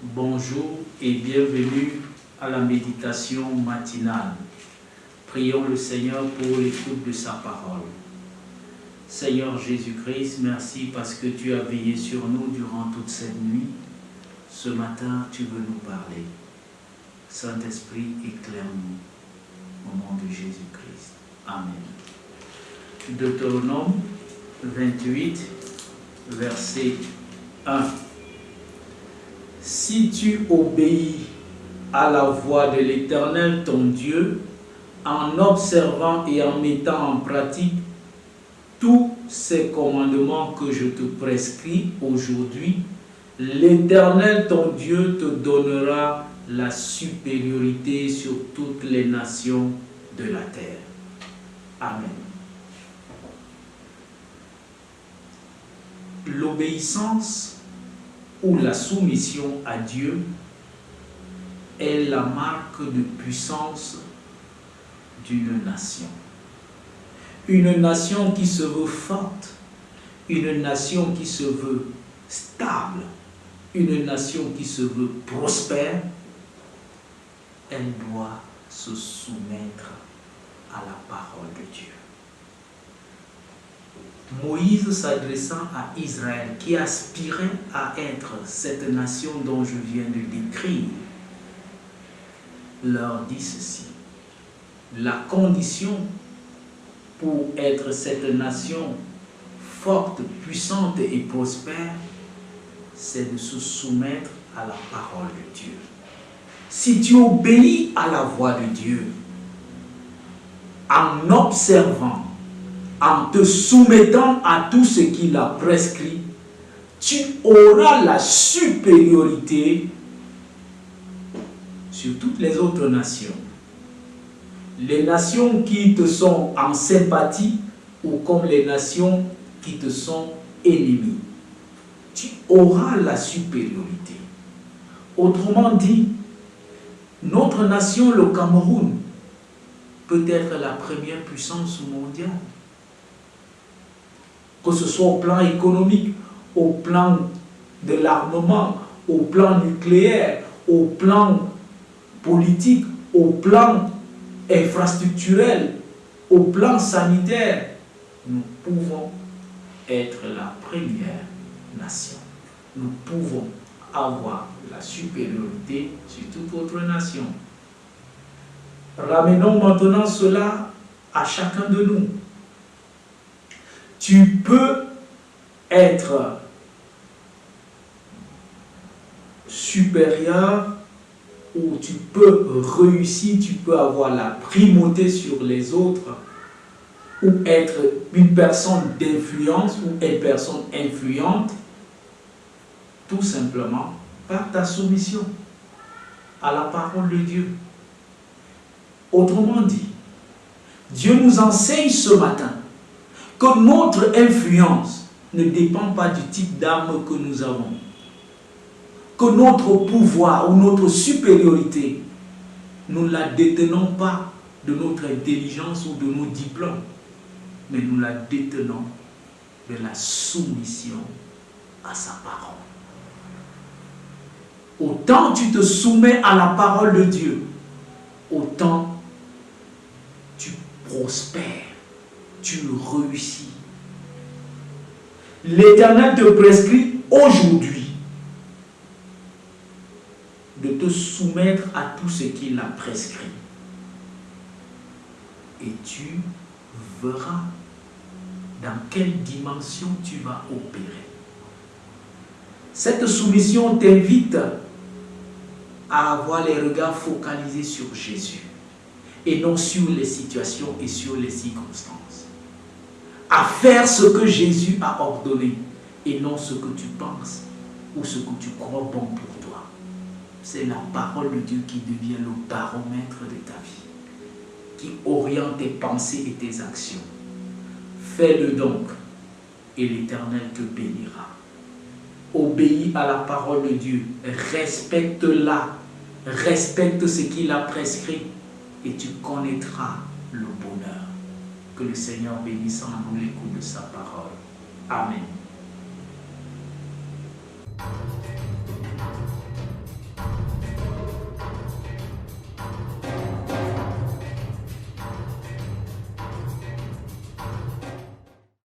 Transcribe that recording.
Bonjour et bienvenue à la méditation matinale. Prions le Seigneur pour l'écoute de sa parole. Seigneur Jésus-Christ, merci parce que tu as veillé sur nous durant toute cette nuit. Ce matin, tu veux nous parler. Saint-Esprit, éclaire-nous au nom de Jésus-Christ. Amen. Deutéronome 28, verset 1. Si tu obéis à la voix de l'Éternel ton Dieu, en observant et en mettant en pratique tous ces commandements que je te prescris aujourd'hui, l'Éternel ton Dieu te donnera la supériorité sur toutes les nations de la terre. Amen. L'obéissance ou la soumission à Dieu est la marque de puissance d'une nation. Une nation qui se veut forte, une nation qui se veut stable, une nation qui se veut prospère, elle doit se soumettre à la parole de Dieu. Moïse s'adressant à Israël, qui aspirait à être cette nation dont je viens de décrire, leur dit ceci: la condition pour être cette nation forte, puissante et prospère, c'est de se soumettre à la parole de Dieu. Si tu obéis à la voix de Dieu, en observant, en te soumettant à tout ce qu'il a prescrit, tu auras la supériorité sur toutes les autres nations. Les nations qui te sont en sympathie ou comme les nations qui te sont ennemies. Tu auras la supériorité. Autrement dit, notre nation, le Cameroun, peut être la première puissance mondiale. Que ce soit au plan économique, au plan de l'armement, au plan nucléaire, au plan politique, au plan infrastructurel, au plan sanitaire, nous pouvons être la première nation. Nous pouvons avoir la supériorité sur toute autre nation. Ramenons maintenant cela à chacun de nous. Tu peux être supérieur ou tu peux réussir, tu peux avoir la primauté sur les autres ou être une personne d'influence ou une personne influente tout simplement par ta soumission à la parole de Dieu. Autrement dit, Dieu nous enseigne ce matin que notre influence ne dépend pas du type d'arme que nous avons. Que notre pouvoir ou notre supériorité, nous ne la détenons pas de notre intelligence ou de nos diplômes, mais nous la détenons de la soumission à sa parole. Autant tu te soumets à la parole de Dieu, autant tu prospères. Tu réussis. L'Éternel te prescrit aujourd'hui de te soumettre à tout ce qu'il a prescrit. Et tu verras dans quelle dimension tu vas opérer. Cette soumission t'invite à avoir les regards focalisés sur Jésus et non sur les situations et sur les circonstances. À faire ce que Jésus a ordonné et non ce que tu penses ou ce que tu crois bon pour toi. C'est la parole de Dieu qui devient le baromètre de ta vie, qui oriente tes pensées et tes actions. Fais-le donc et l'Éternel te bénira. Obéis à la parole de Dieu, respecte-la, respecte ce qu'il a prescrit et tu connaîtras le bonheur. Que le Seigneur bénisse en nous l'écoute de sa parole. Amen.